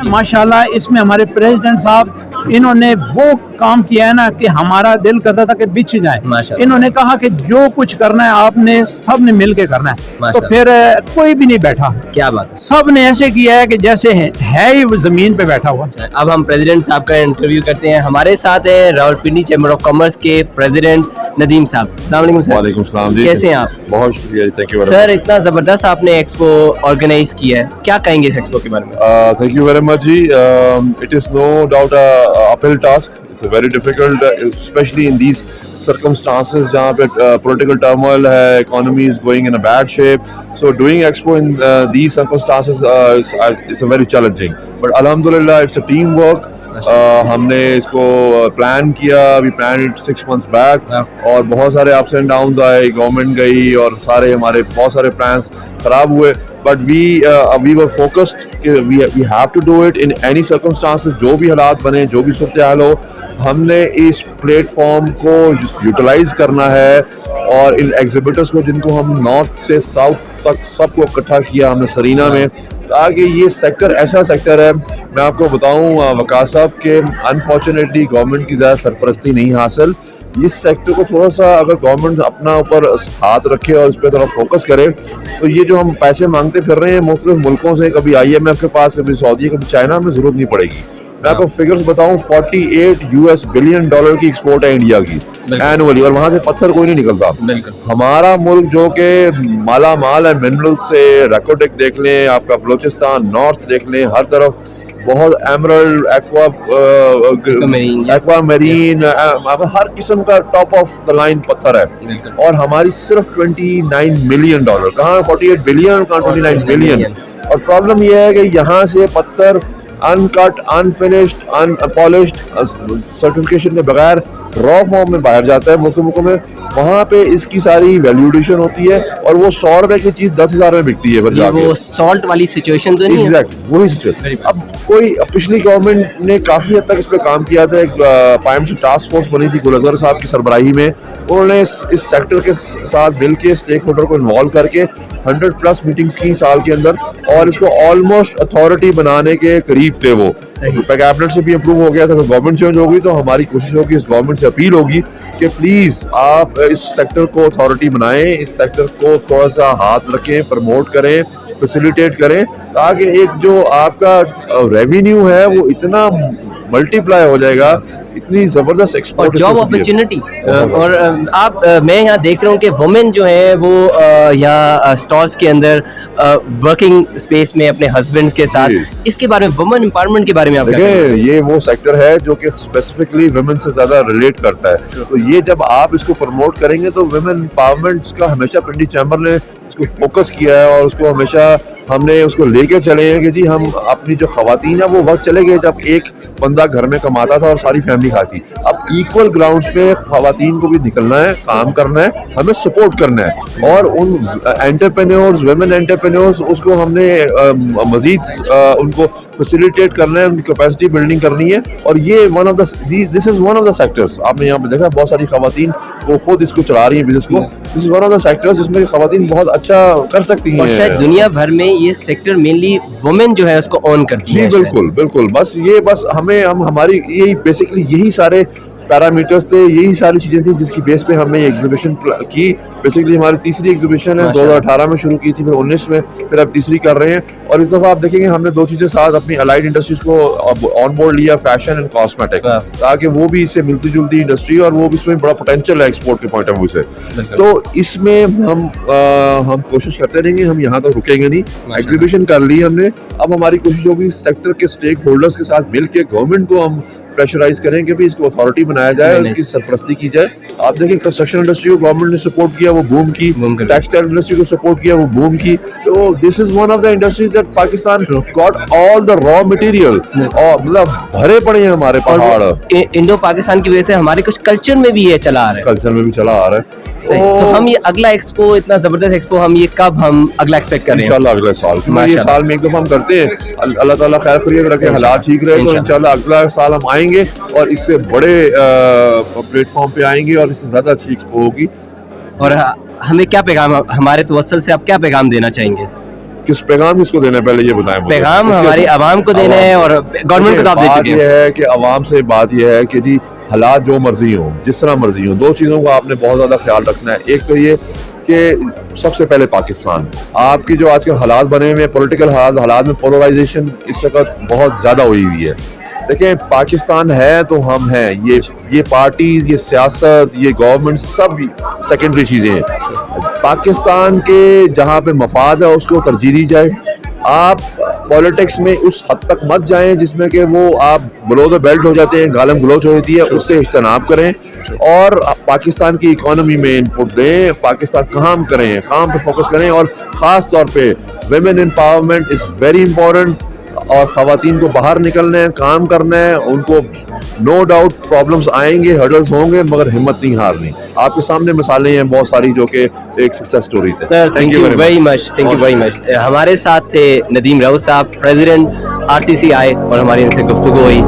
माशाल्लाह इसमें हमारे प्रेसिडेंट साहब इन्होंने वो काम किया है ना कि हमारा दिल करता था कि बिछ जाए। माशाल्लाह। इन्होंने कहा कि जो कुछ करना है आपने सब ने मिल के करना है, तो माशाल्लाह। फिर कोई भी नहीं बैठा, क्या बात सब ने ऐसे किया है कि जैसे है ही वो जमीन पे बैठा हुआ। है। अब हम प्रेसिडेंट साहब का इंटरव्यू करते हैं। हमारे साथ है रावलपिंडी चैम्बर ऑफ कॉमर्स के प्रेसिडेंट नदीम साहब। अस्सलाम वालेकुम सर। वालेकुम सलाम जी। कैसे हैं आप? बहुत शुक्रिया जी, थैंक यू वेरी सर इतना जबरदस्त आपने एक्सपो ऑर्गेनाइज किया है, क्या कहेंगे इस एक्सपो के बारे में? Much. Thank you very much ji. It is no doubt uphill task, it's a very difficult, specially in these circumstances जहाँ पे political turmoil है, economy is going in a bad shape, so doing expo in these circumstances is a very challenging, but alhamdulillah it's a team work. हमने इसको plan किया, we planned it 6 months back, और बहुत सारे ups and downs आए, government गई और सारे हमारे बहुत सारे plans खराब हुए, but we were focused कि we have to do it in any circumstances, जो भी हालात बने, जो भी सूरत हाल हो, हमने इस प्लेटफॉर्म को यूटिलाइज करना है। और इन एग्जिबिटर्स को जिनको हम नॉर्थ से साउथ तक सबको इकट्ठा किया हमने सरीना में, ताकि ये सेक्टर ऐसा सेक्टर है, मैं आपको बताऊं वकास साहब के अनफॉर्चुनेटली गवर्नमेंट की ज़्यादा सरपरस्ती नहीं हासिल। इस सेक्टर को थोड़ा सा अगर गवर्नमेंट अपना ऊपर हाथ रखे और इस पर थोड़ा फोकस करे, तो ये जो हम पैसे मांगते फिर रहे हैं मुख्तलिफ मुल्कों से, कभी IMF के पास, कभी सऊदी, कभी चाइना, में ज़रूरत नहीं पड़ेगी। मैं आपको फिगर्स बताऊं, $48 बिलियन की एक्सपोर्ट है इंडिया की एनुअली, और वहां से पत्थर कोई नहीं निकलता। हमारा मुल्क जो कि माला माल है मिनरल से, रेकोडेक देख लें, आपका बलोचिस्तान नॉर्थ देख लें, हर तरफ बहुत एमरल्ड, एक्वा मरीन, हर किस्म का टॉप ऑफ द लाइन पत्थर है, और हमारी सिर्फ $29 मिलियन, कहाँ 48 बिलियन, कहाँ 29 मिलियन। और प्रॉब्लम यह है कि यहाँ से पत्थर अनकट, अनफिनिश्ड, अनपॉलिश्ड, सर्टिफिकेशन के बगैर रॉ फॉर्म में बाहर जाता है मुल्कों में, वहाँ पे इसकी सारी वैल्यूएशन होती है, और वो 100 रुपए की चीज 10,000 में बिकती है। वो सॉल्ट वाली सिचुएशन तो नहीं? एग्जैक्ट वही सिचुएशन। अब कोई पिछली गवर्नमेंट ने काफी हद तक इस पे काम किया था, एक पाइम टास्क फोर्स बनी थी गुलजार साहब की सरबराही में, उन्होंने इस सेक्टर के साथ मिल के स्टेक होल्डर को इन्वॉल्व करके 100+ मीटिंग्स की साल के अंदर, और इसको ऑलमोस्ट अथॉरिटी बनाने के करीब थे वो। कैबिनेट से भी अप्रूव हो गया था, गवर्नमेंट चेंज होगी तो हमारी कोशिश होगी, इस गवर्नमेंट से अपील होगी कि प्लीज आप इस सेक्टर को अथॉरिटी बनाएं, इस सेक्टर को थोड़ा सा हाथ रखें, प्रमोट करें, फैसिलिटेट करें, ताकि एक जो आपका रेवेन्यू है वो इतना मल्टीप्लाई हो जाएगा, इतनी जबरदस्त एक्सपोर्ट, जॉब अपॉर्चुनिटी। और आप मैं यहाँ देख रहा हूँ कि वुमेन जो है वो यहाँ स्टॉल्स के अंदर वर्किंग स्पेस में अपने हस्बैंड्स के साथ, इसके बारे में, वुमेन एम्पावरमेंट के बारे में आप देखिए, ये वो सेक्टर है जो कि स्पेसिफिकली वुमेन से ज्यादा रिलेट करता है, तो ये जब आप इसको प्रमोट करेंगे तो वुमेन एम्पावरमेंट का हमेशा पिंडी चैम्बर ने इसको फोकस किया है, और उसको हमेशा हमने उसको लेके चले हैं कि जी हम अपनी जो खवातीन है, वो वक्त चले गए जब एक बंदा घर में कमाता था और सारी फैमिली खाती। अब इक्वल ग्राउंड्स पे खवातीन को भी निकलना है, काम करना है, हमें सपोर्ट करना है, और उन एंटरप्रेन्योर्स, वुमेन एंटरप्रेन्योर्स, उसको हमने मजीद उनको फैसिलिटेट करना है, उनकी कैपेसिटी बिल्डिंग करनी है। और ये this is one of the sectors, आपने यहाँ पे देखा बहुत सारी खवातीन वो खुद इसको चला रही है बिजनेस को, this is one of the sectors जिसमें खवातीन बहुत अच्छा कर सकती हैं, और शायद दुनिया भर में ये सेक्टर मेनली वुमेन जो है उसको ऑन करती है। बिल्कुल बिल्कुल, बस हमारी यही बेसिकली यही सारे पैरामीटर्स थे, यही सारी चीजें थी जिसकी बेस पे हमने ये एग्जीबिशन की। बेसिकली हमारी तीसरी एग्जीबिशन है, 2018 में शुरू की थी, फिर 19 में, फिर अब तीसरी कर रहे हैं। और इस दफा आप देखेंगे हमने दो चीजें साथ अपनी अलाइड इंडस्ट्रीज को ऑन बोर्ड लिया, फैशन एंड कॉस्मेटिक, ताकि वो भी इससे मिलती जुलती इंडस्ट्री, और वो भी इसमें बड़ा पोटेंशियल है एक्सपोर्ट के पॉइंट ऑफ व्यू से। तो इसमें हम कोशिश करते रहेंगे, हम यहाँ तो रुकेंगे नहीं। एग्जीबिशन कर ली हमने, अब हमारी कोशिश होगी सेक्टर के स्टेक होल्डर्स के साथ मिलकर गवर्नमेंट को हम प्रेशराइज करें कि भी इसको अथॉरिटी बनाया जाए और इसकी सरपरस्ती की जाए। आप देखें कंस्ट्रक्शन इंडस्ट्री को गवर्नमेंट ने सपोर्ट किया, वो बूम की, टेक्सटाइल इंडस्ट्री को सपोर्ट किया, वो बूम की। तो this is one of the industries that Pakistan got all the raw material, और मतलब भरे पड़े हैं हमारे पहाड़। इंडो पाकिस्तान की वजह से हमारे कुछ कल्चर में भी ये चला आ रहा है, कल्चर में भी चला आ रहा है। तो हम ये अगला एक्सपो, इतना जबरदस्त एक्सपो, हम ये कब हम अगला एक्सपेक्ट कर रहे हैं? इंशाल्लाह अगले साल, ये साल में एक दफा हम करते हैं, अल्लाह ताला खैर खैरियत रखे, हालात ठीक रहे तो इंशाल्लाह अगला साल हम आएंगे और इससे बड़े प्लेटफॉर्म पे आएंगे और इससे ज्यादा अच्छी एक्सपो होगी। और हमें क्या पैगाम, हमारे तवस्सुल से आप क्या पैगाम देना चाहेंगे? किस पैगाम किसको देना है पहले ये बताएं मुझे। पैगाम हमारी आवाम को देना है और गवर्नमेंट को तो आप दे बात चुके ये हैं। है कि आवाम से बात ये है कि जी हालात जो मर्जी हो, जिस तरह मर्जी हो, दो चीज़ों का आपने बहुत ज़्यादा ख्याल रखना है। एक तो ये कि सबसे पहले पाकिस्तान, आपकी जो आजकल हालात बने हुए हैं, पॉलिटिकल हालात में पोलराइजेशन इस वक्त बहुत ज़्यादा हुई हुई है। देखिए पाकिस्तान है तो हम हैं, ये पार्टीज, ये सियासत, ये गवर्नमेंट सब सेकेंडरी चीज़ें हैं। पाकिस्तान के जहाँ पे मफाद है उसको तरजीह दी जाए। आप पॉलिटिक्स में उस हद तक मत जाएं जिसमें कि वो आप बिलो द बेल्ट हो जाते हैं, गालम गलोच हो जाती है, उससे इज्तनाब करें और पाकिस्तान की इकोनॉमी में इनपुट दें, पाकिस्तान काम करें, काम पे फोकस करें और ख़ास तौर पे women empowerment is very important. और ख़वातीन को बाहर निकलना है, काम करना है, उनको नो डाउट प्रॉब्लम्स आएंगे, हर्डल्स होंगे, मगर हिम्मत नहीं हारनी। आपके सामने मिसालें हैं बहुत सारी जो कि एक सक्सेस स्टोरीज है। Sir thank you very much, thank you very much. हमारे साथ थे नदीम राउत साहब, प्रेसिडेंट RCCI, और हमारी इनसे गुफ्तगू हुई।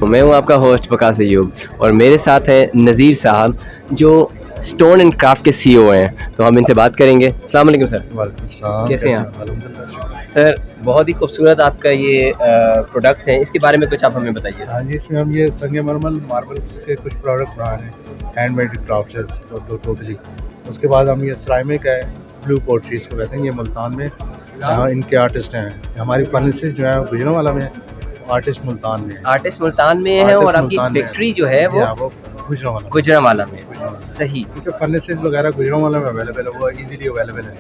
मैं हूं आपका होस्ट वकास अय्यूब और मेरे साथ हैं नज़ीर साहब जो स्टोन एंड क्राफ्ट के CEO हैं, तो हम इनसे बात करेंगे। अस्सलाम वालेकुम सर। कैसे हैं आप? सर बहुत ही खूबसूरत आपका ये प्रोडक्ट्स हैं, इसके बारे में कुछ आप हमें बताइए। हाँ जी, इसमें हम ये संगमरमर मार्बल से कुछ प्रोडक्ट बना रहे हैं, हैंडमेड क्राफ्ट है टोटली। उसके बाद हम ये सिरामिक है, ब्लू पोट्री इसको कहते हैं, ये मुल्तान में यहाँ इनके आर्टिस्ट हैं। हमारी फर्नेसेस जो है गुजरांवाला में, आर्टिस्ट मुल्तान में, आर्टिस्ट मुल्तान में है और आपकी फैक्ट्री जो है वो गुजरांवाला में। सही, क्योंकि फर्नेसेस वगैरह गुजरांवाला में अवेलेबल है, वो इजीली अवेलेबल है,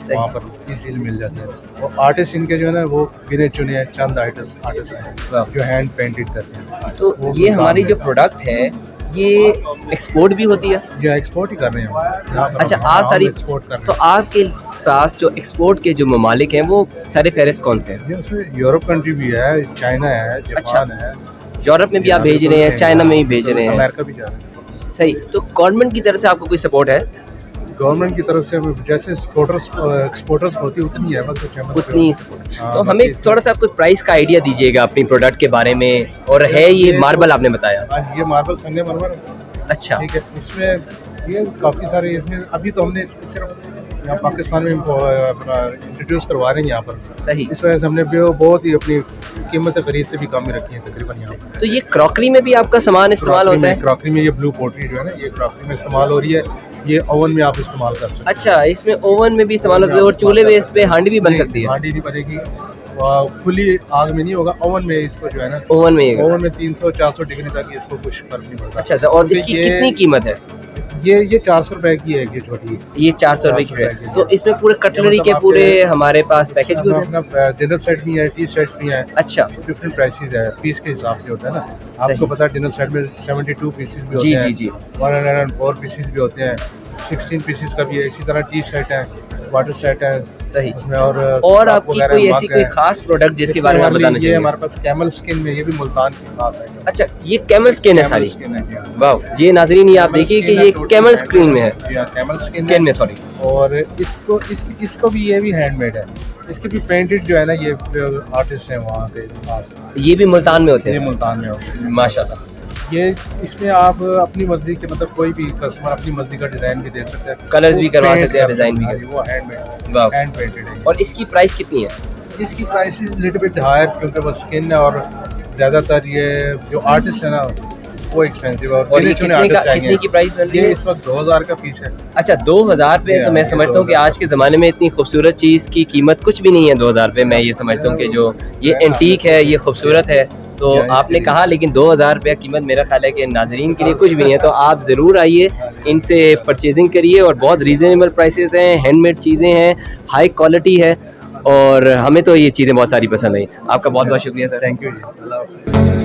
वहाँ पर इजीली मिल जाते हैं। और आर्टिस्ट इनके जो है ना वो गिने चुने हैं, चंद आर्टिस्ट हैं जो हैंड पेंटेड करते हैं। तो ये हमारी जो प्रोडक्ट है ये एक्सपोर्ट भी होती है? जो एक्सपोर्ट ही कर रहे हैं। अच्छा, आप सारी एक्सपोर्ट कर रहे हैं। तो आपके पास जो एक्सपोर्ट के जो ममालिक हैं वो सारे फहरिस्त कौन से हैं? उसमें यूरोप कंट्री भी है, चाइना है, जापान है। यूरोप में भी आप भेज रहे हैं, चाइना में भी भेज रहे हैं, अमेरिका भी जा रहे हैं। सही। तो गवर्नमेंट की तरफ से आपको कोई सपोर्ट है? गवर्नमेंट की तरफ से हमें जैसे एक्सपोर्टर्स होती उतनी है, बस उतनी ही सपोर्ट। हाँ, तो हमें थोड़ा सा कोई प्राइस का आइडिया दीजिएगा अपनी प्रोडक्ट के बारे में। और है ये मार्बल आपने बताया? ये मार्बल संगमरमर, अच्छा, ठीक है। इसमें ये काफ़ी सारे, इसमें अभी तो हमने इसको सिर्फ यहाँ पाकिस्तान में अपना इंट्रोड्यूस करवा रहे हैं यहाँ पर। सही। इस वजह से हमने बहुत ही अपनी कीमत खरीद से भी कम ही रखी है तकरीबन यहाँ पर। तो ये क्रॉकरी में भी आपका सामान इस्तेमाल होता है? क्रॉकरी में ये ब्लू पोट्री जो है ना, ये क्रॉकरी में इस्तेमाल हो रही है। ये ओवन में आप इस्तेमाल कर सकते हैं। अच्छा, इसमें ओवन में भी इस्तेमाल होता है और चूल्हे में इस पे हांडी भी बन सकती है? हांडी नहीं बनेगी, खुली आग में नहीं होगा, ओवन में इसको जो है ना, ओवन में? ओवन में 300-400 डिग्री तक इसको कुछ फर्क नहीं पड़ता। अच्छा, और इसकी कितनी कीमत है? ये 400 रुपए की है, ये छोटी। ये 400 रुपए की है। तो इसमें पूरे कटलरी के पूरे हमारे पास पैकेज भी होते हैं? डिनर सेट भी है, टी सेट भी है। अच्छा, डिफरेंट प्राइसेस है, पीस के हिसाब से होता है ना। आपको पता है डिनर सेट में 72 पीसेस भी होते हैं। जी। 104 पीसेस भी होते हैं, 16 पीसेस का भी है। इसी तरह टी सेट है, वाटर सेट है। सही। उसमें और आपकी कोई ऐसी कोई खास प्रोडक्ट जिसके बारे में आप बताना चाहिए? ये हमारे पास कैमल स्किन में, ये भी मुल्तान की खास है। अच्छा, ये कैमल स्किन है सारी? वाह, ये नाज़रीन, ये आप देखिए कि ये कैमल स्किन में है, कैमल स्किन में, सॉरी। और इसको भी, ये भी हैंडमेड है। इसके भी पेंटेड जो है ना, ये आर्टिस्ट हैं वहाँ के खास। ये भी मुल्तान में होते हैं? ये मुल्तान में होते हैं माशाल्लाह। ये इसमें आप अपनी मर्जी के, मतलब कोई भी कस्टमर अपनी मर्जी का डिजाइन भी दे सकते हैं, कलर्स भी करवा सकते हैं, डिजाइन भी। वो हैंडमेड, वाह, हैंड पेंटेड है। और इसकी प्राइस कितनी है? इसकी प्राइस लिटिल बिट हायर, क्योंकि वो स्किन है और ज़्यादातर ये जो आर्टिस्ट है ना वो एक्सपेंसिव है। और ये कितने की प्राइस? ये इस वक्त 2000 का पीस है। अच्छा, 2000 रुपये? तो मैं समझता हूँ कि आज के ज़माने में इतनी खूबसूरत चीज़ की कीमत कुछ भी नहीं है 2000 रुपये। मैं ये समझता हूँ कि जो ये एंटीक है, ये खूबसूरत है, तो आपने कहा, लेकिन 2000 रुपया कीमत मेरा ख्याल है कि नाजरीन के लिए कुछ भी नहीं है। तो आप ज़रूर आइए, इनसे परचेजिंग करिए, और बहुत रीज़नेबल प्राइसेस हैं, हैंडमेड चीज़ें हैं, हाई क्वालिटी है, और हमें तो ये चीज़ें बहुत सारी पसंद आई। आपका बहुत बहुत शुक्रिया सर। Thank you ji.